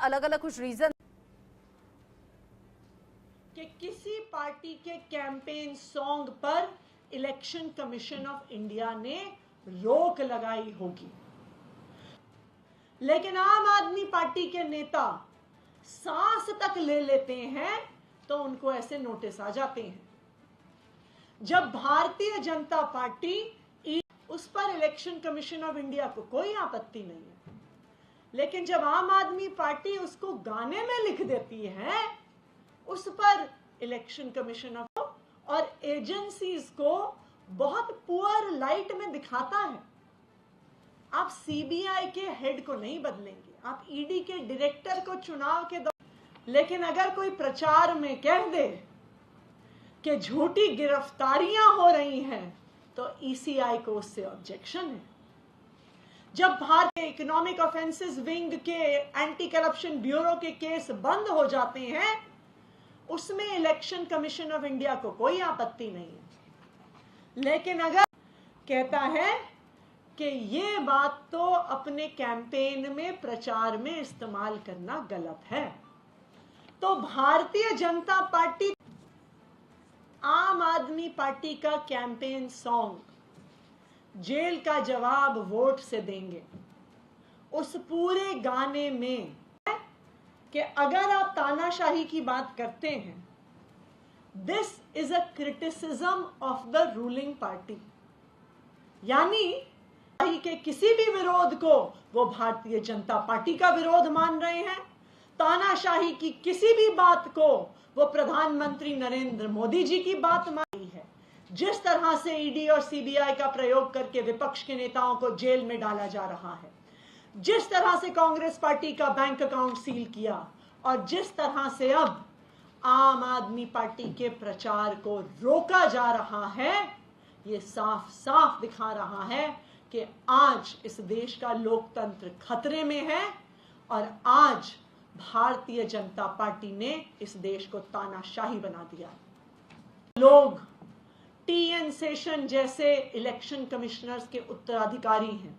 अलग अलग कुछ रीजन कि किसी पार्टी के कैंपेन सॉन्ग पर इलेक्शन कमीशन ऑफ इंडिया ने रोक लगाई होगी, लेकिन आम आदमी पार्टी के नेता सांस तक ले लेते हैं तो उनको ऐसे नोटिस आ जाते हैं। जब भारतीय जनता पार्टी उस पर इलेक्शन कमीशन ऑफ इंडिया को कोई आपत्ति नहीं है, लेकिन जब आम आदमी पार्टी उसको गाने में लिख देती है, उस पर इलेक्शन कमीशन ऑफ और एजेंसीज को बहुत पुअर लाइट में दिखाता है। आप सीबीआई के हेड को नहीं बदलेंगे, आप ईडी के डायरेक्टर को चुनाव के दौरान, लेकिन अगर कोई प्रचार में कह दे कि झूठी गिरफ्तारियां हो रही हैं तो ईसीआई को उससे ऑब्जेक्शन है। जब भारतीय इकोनॉमिक ऑफेंसेस विंग के एंटी करप्शन ब्यूरो के केस बंद हो जाते हैं, उसमें इलेक्शन कमीशन ऑफ इंडिया को कोई आपत्ति नहीं है। लेकिन अगर कहता है कि ये बात तो अपने कैंपेन में प्रचार में इस्तेमाल करना गलत है, तो भारतीय जनता पार्टी आम आदमी पार्टी का कैंपेन सॉन्ग जेल का जवाब वोट से देंगे। उस पूरे गाने में कि अगर आप तानाशाही की बात करते हैं, this is a criticism of the ruling party, यानी के किसी भी विरोध को वो भारतीय जनता पार्टी का विरोध मान रहे हैं। तानाशाही की किसी भी बात को वो प्रधानमंत्री नरेंद्र मोदी जी की बात मानी है। जिस तरह से ईडी और सीबीआई का प्रयोग करके विपक्ष के नेताओं को जेल में डाला जा रहा है, जिस तरह से कांग्रेस पार्टी का बैंक अकाउंट सील किया, और जिस तरह से अब आम आदमी पार्टी के प्रचार को रोका जा रहा है, ये साफ साफ दिखा रहा है कि आज इस देश का लोकतंत्र खतरे में है और आज भारतीय जनता पार्टी ने इस देश को तानाशाही बना दिया। लोग टीएन शेषन जैसे इलेक्शन कमिश्नर्स के उत्तराधिकारी हैं।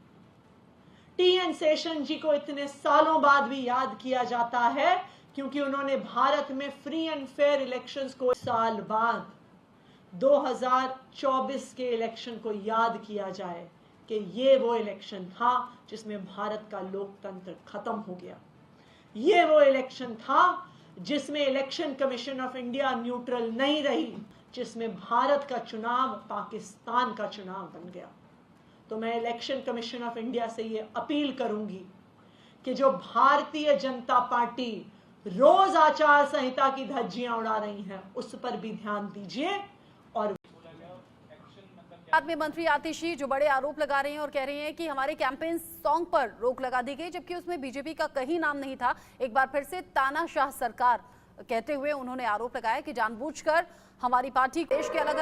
टीएन शेषन जी को इतने सालों बाद भी याद किया जाता है क्योंकि उन्होंने भारत में फ्री एंड फेयर इलेक्शंस को साल बाद 2024 के इलेक्शन को याद किया जाए कि ये वो इलेक्शन था जिसमें भारत का लोकतंत्र खत्म हो गया। ये वो इलेक्शन था जिसमें election commission of India neutral नहीं रही, जिसमें भारत का चुनाव पाकिस्तान का चुनाव बन गया। तो मैं इलेक्शन कमीशन ऑफ इंडिया से ये अपील करूंगी कि जो भारतीय जनता पार्टी रोज आचार संहिता की धज्जियां उड़ा रही हैं, उस पर भी ध्यान दीजिए। और बाद में मंत्री आतिशी जो बड़े आरोप लगा रहे हैं और कह रहे हैं कि हमारे कैंपेन सॉन्ग पर रोक लगा दी गई, जबकि उसमें बीजेपी का कहीं नाम नहीं था। एक बार फिर से तानाशाह सरकार कहते हुए उन्होंने आरोप लगाया कि जानबूझकर हमारी पार्टी देश के अलग